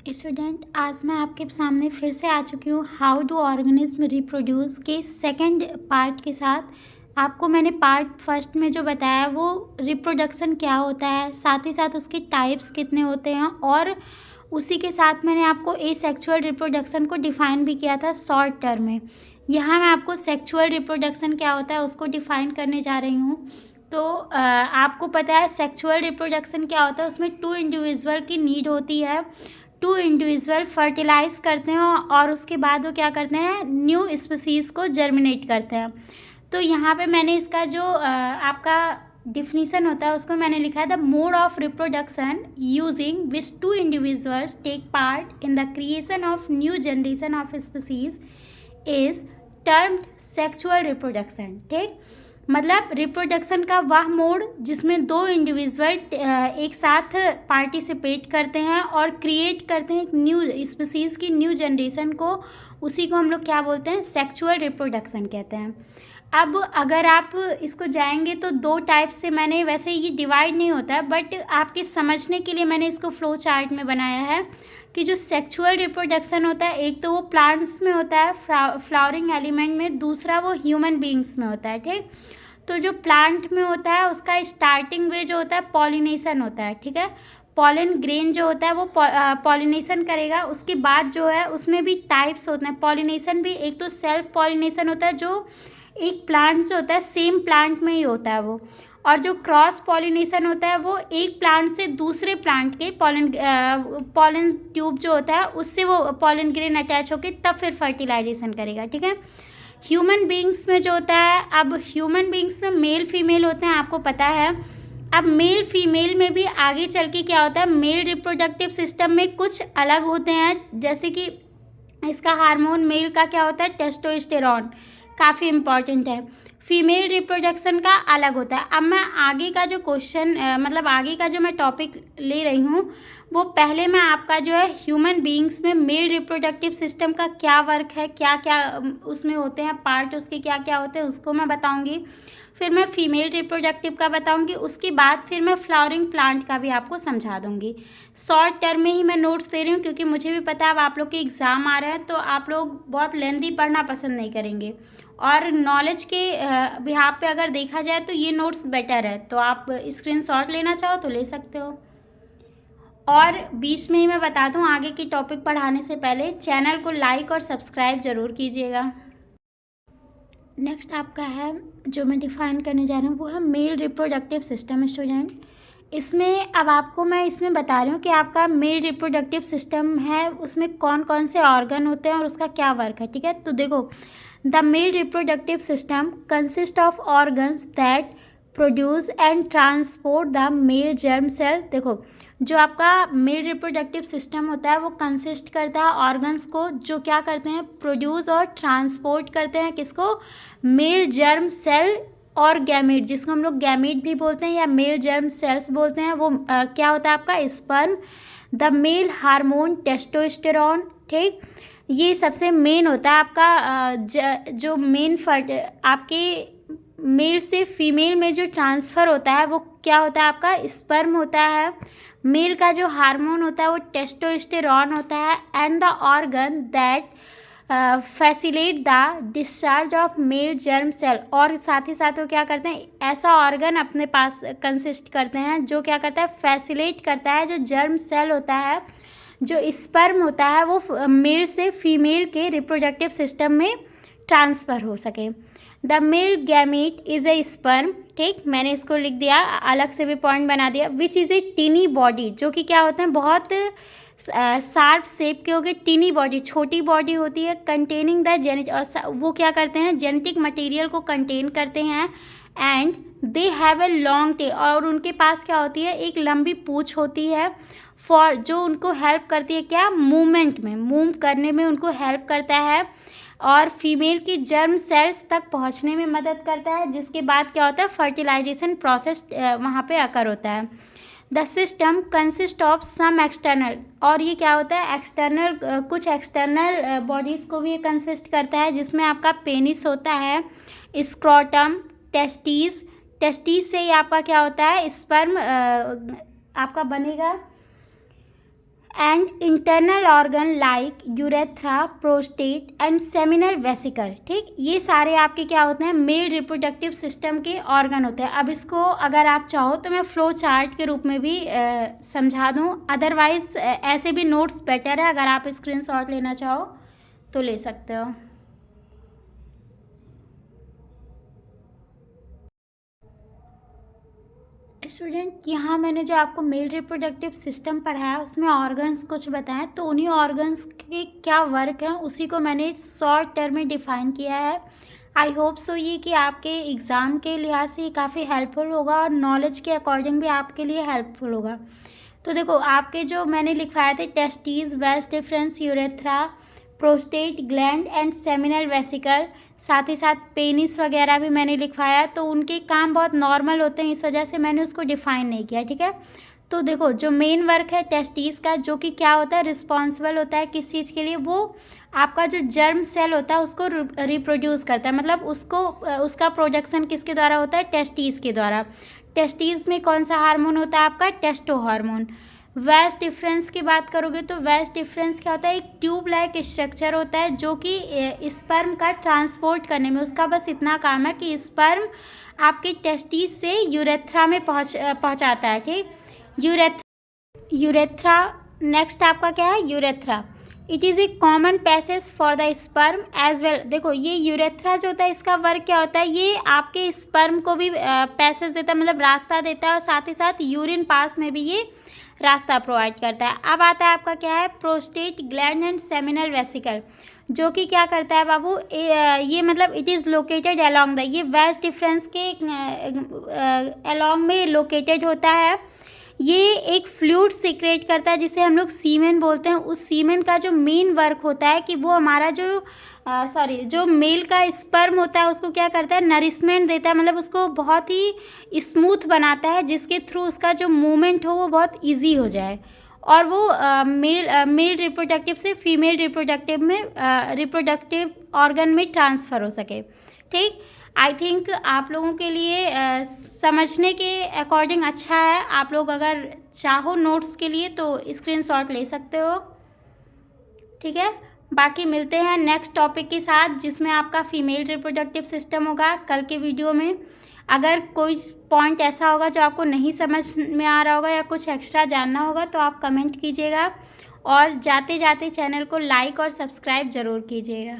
Student, आज मैं आपके सामने फिर से आ चुकी हूँ हाउ डू ऑर्गेनिज्म रिप्रोड्यूस के सेकंड पार्ट के साथ। आपको मैंने पार्ट फर्स्ट में जो बताया वो रिप्रोडक्शन क्या होता है, साथ ही साथ उसके टाइप्स कितने होते हैं, और उसी के साथ मैंने आपको एसेक्सुअल रिप्रोडक्शन को डिफ़ाइन भी किया था शॉर्ट टर्म में। यहाँ मैं आपको सेक्सुअल रिप्रोडक्शन क्या होता है उसको डिफ़ाइन करने जा रही हूँ। तो आपको पता है सेक्सुअल रिप्रोडक्शन क्या होता है, उसमें टू इंडिविजुअल की नीड होती है। टू इंडिविजुअल फर्टिलाइज करते हैं और उसके बाद वो क्या करते हैं, न्यू स्पीसीज़ को जर्मिनेट करते हैं। तो यहाँ पे मैंने इसका जो आपका डिफिनीसन होता है उसको मैंने लिखा है, the mode of reproduction using which two individuals take part in the creation of new generation of species is termed sexual reproduction. ठीक, मतलब रिप्रोडक्शन का वह मोड जिसमें दो इंडिविजुअल एक साथ पार्टिसिपेट करते हैं और क्रिएट करते हैं एक न्यू स्पीसीज़ की न्यू जनरेशन को, उसी को हम लोग क्या बोलते हैं, सेक्सुअल रिप्रोडक्शन कहते हैं। अब अगर आप इसको जाएंगे तो दो टाइप से, मैंने वैसे ये डिवाइड नहीं होता है बट आपके समझने के लिए मैंने इसको फ्लो चार्ट में बनाया है कि जो सेक्सुअल रिप्रोडक्शन होता है एक तो वो प्लांट्स में होता है फ्लावरिंग एलिमेंट में, दूसरा वो ह्यूमन बींग्स में होता है। ठीक, तो जो प्लांट में होता है उसका स्टार्टिंग वे जो होता है पॉलिनेशन होता है। ठीक है, पॉलन ग्रेन जो होता है वो पॉलिनेशन करेगा, उसके बाद जो है उसमें भी टाइप्स होते हैं। पॉलिनेशन भी एक तो सेल्फ पॉलिनेशन होता है जो एक प्लांट से होता है, सेम प्लांट में ही होता है वो, और जो क्रॉस पॉलिनेशन होता है वो एक प्लांट से दूसरे प्लांट के पॉलन ट्यूब जो होता है उससे वो पॉलन ग्रेन अटैच होकर तब फिर फर्टिलाइजेशन करेगा। ठीक है, ह्यूमन बींग्स में जो होता है, अब ह्यूमन बींग्स में मेल फीमेल होते हैं, आपको पता है। अब मेल फीमेल में भी आगे चल के क्या होता है, मेल रिप्रोडक्टिव सिस्टम में कुछ अलग होते हैं, जैसे कि इसका हार्मोन मेल का क्या होता है, टेस्टोस्टेरॉन, काफ़ी इम्पॉर्टेंट है। फीमेल रिप्रोडक्शन का अलग होता है। अब मैं आगे का जो क्वेश्चन मतलब आगे का जो मैं टॉपिक ले रही हूँ वो पहले मैं आपका जो है ह्यूमन बींग्स में मेल रिप्रोडक्टिव सिस्टम का क्या वर्क है, क्या क्या उसमें होते हैं पार्ट, उसके क्या क्या होते हैं उसको मैं बताऊँगी। फिर मैं फीमेल रिप्रोडक्टिव का बताऊंगी, उसके बाद फिर मैं फ्लावरिंग प्लांट का भी आपको समझा दूंगी। शॉर्ट टर्म में ही मैं नोट्स दे रही हूँ क्योंकि मुझे भी पता है अब आप लोग के एग्ज़ाम आ रहे हैं तो आप लोग बहुत लेंथी पढ़ना पसंद नहीं करेंगे, और नॉलेज के बिहाफ पे अगर देखा जाए तो ये नोट्स बेटर है, तो आप स्क्रीनशॉट लेना चाहो तो ले सकते हो। और बीच में ही मैं बता दूं, आगे की टॉपिक पढ़ाने से पहले चैनल को लाइक और सब्सक्राइब ज़रूर कीजिएगा। नेक्स्ट आपका है जो मैं डिफ़ाइन करने जा रही हूँ वो है मेल रिप्रोडक्टिव सिस्टम। स्टूडेंट, इसमें अब आपको मैं इसमें बता रही हूँ कि आपका मेल रिप्रोडक्टिव सिस्टम है उसमें कौन कौन से ऑर्गन होते हैं और उसका क्या वर्क है। ठीक है, तो देखो, the male reproductive system consist of organs that produce and transport the male germ cell. देखो, जो आपका मेल रिप्रोडक्टिव सिस्टम होता है वो कंसिस्ट करता है ऑर्गन्स को जो क्या करते हैं, प्रोड्यूस और ट्रांसपोर्ट करते हैं किसको, मेल जर्म सेल और गैमीट, जिसको हम लोग गैमीट भी बोलते हैं या मेल जर्म सेल्स बोलते हैं। वो क्या होता है आपका sperm, the male hormone testosterone. ठीक, ये सबसे मेन होता है आपका जो मेन आपके मेल से फीमेल में जो ट्रांसफ़र होता है वो क्या होता है आपका स्पर्म होता है। मेल का जो हार्मोन होता है वो टेस्टोस्टेरॉन होता है, and the organ that facilitate the discharge of male germ cell. और साथ ही साथ वो क्या करते हैं, ऐसा ऑर्गन अपने पास कंसिस्ट करते हैं जो क्या करता है, फैसिलिटेट करता है जो जर्म सेल होता है, जो स्पर्म होता है वो मेल से फीमेल के रिप्रोडक्टिव सिस्टम में ट्रांसफ़र हो सके। The male gamete is a sperm. ठीक, मैंने इसको लिख दिया, अलग से भी पॉइंट बना दिया। Which is a tiny body, जो कि क्या होते हैं, बहुत शार्प शेप के हो गए, टीनी बॉडी, छोटी बॉडी होती है, कंटेनिंग द जेनेटिक, और वो क्या करते हैं, जेनेटिक मटेरियल को कंटेन करते हैं, and they have a long tail, और उनके पास क्या होती है, एक लंबी पूँछ होती है, फॉर जो उनको हेल्प करती है क्या, मूवमेंट में, मूव करने में उनको हेल्प करता है, और फीमेल की जर्म सेल्स तक पहुंचने में मदद करता है, जिसके बाद क्या होता है, फर्टिलाइजेशन प्रोसेस वहाँ पे अकर होता है। The system consist of some external, और ये क्या होता है, एक्सटर्नल कुछ एक्सटर्नल बॉडीज़ को भी ये कंसिस्ट करता है, जिसमें आपका पेनिस होता है, स्क्रोटम, टेस्टीज, टेस्टीज से ही आपका क्या होता है, स्पर्म आपका बनेगा, and internal organ like urethra, prostate and seminal vesicle. ठीक, ये सारे आपके क्या होते हैं, मेल रिप्रोडक्टिव सिस्टम के ऑर्गन होते हैं। अब इसको अगर आप चाहो तो मैं फ्लो चार्ट के रूप में भी समझा दूँ, अदरवाइज ऐसे भी नोट्स बेटर है, अगर आप स्क्रीनशॉट लेना चाहो तो ले सकते हो। स्टूडेंट, यहाँ मैंने जो आपको मेल रिप्रोडक्टिव सिस्टम पढ़ाया उसमें ऑर्गन्स कुछ बताएं, तो उन्हीं ऑर्गन्स के क्या वर्क हैं उसी को मैंने शॉर्ट टर्म में डिफ़ाइन किया है। आई होप सो ये कि आपके एग्ज़ाम के लिहाज से काफ़ी हेल्पफुल होगा और नॉलेज के अकॉर्डिंग भी आपके लिए हेल्पफुल होगा। तो देखो, आपके जो मैंने लिखवाए थे testis, vas deferens, urethra, prostate gland and seminal vesicle, साथ ही साथ पेनिस वगैरह भी मैंने लिखवाया, तो उनके काम बहुत नॉर्मल होते हैं, इस वजह से मैंने उसको डिफ़ाइन नहीं किया। ठीक है, तो देखो जो मेन वर्क है टेस्टिस का, जो कि क्या होता है, रिस्पॉन्सिबल होता है किस चीज़ के लिए, वो आपका जो जर्म सेल होता है उसको रिप्रोड्यूस करता है, मतलब उसको उसका प्रोडक्शन किसके द्वारा होता है, टेस्टिस के द्वारा। टेस्टिस में कौन सा हार्मोन होता है आपका, टेस्टो हार्मोन। वेस्ट डिफरेंस की बात करोगे तो वेस्ट डिफरेंस क्या होता है, एक ट्यूब लाइक स्ट्रक्चर होता है जो कि स्पर्म का ट्रांसपोर्ट करने में, उसका बस इतना काम है कि स्पर्म आपके टेस्टिस से यूरेथ्रा में पहुंचाता है। ठीक, यूरेथ्रा नेक्स्ट आपका क्या है, urethra. It is a common passage for the sperm as well. देखो ये यूरेथ्रा जो होता है इसका वर्क क्या होता है, ये आपके स्पर्म को भी पैसेज देता है, मतलब रास्ता देता है, और साथ ही साथ यूरिन पास में भी ये रास्ता प्रोवाइड करता है। अब आता है आपका क्या है, prostate gland and seminal vesicle, जो कि क्या करता है बाबू, ये मतलब it is located along the, ये वेस्ट डिफरेंस के अलॉन्ग में लोकेटेड होता है। ये एक फ्लूइड सीक्रेट करता है जिसे हम लोग सीमेन बोलते हैं। उस सीमेन का जो मेन वर्क होता है कि वो हमारा जो जो मेल का स्पर्म होता है उसको क्या करता है, नरिशमेंट देता है, मतलब उसको बहुत ही स्मूथ बनाता है, जिसके थ्रू उसका जो मूवमेंट हो वो बहुत इजी हो जाए, और वो मेल रिप्रोडक्टिव से फीमेल रिप्रोडक्टिव ऑर्गन में ट्रांसफ़र हो सके। ठीक, आई थिंक आप लोगों के लिए समझने के अकॉर्डिंग अच्छा है। आप लोग अगर चाहो नोट्स के लिए तो स्क्रीनशॉट ले सकते हो। ठीक है, बाकी मिलते हैं नेक्स्ट टॉपिक के साथ जिसमें आपका फीमेल रिप्रोडक्टिव सिस्टम होगा कल के वीडियो में। अगर कोई पॉइंट ऐसा होगा जो आपको नहीं समझ में आ रहा होगा या कुछ एक्स्ट्रा जानना होगा तो आप कमेंट कीजिएगा, और जाते जाते चैनल को लाइक और सब्सक्राइब ज़रूर कीजिएगा।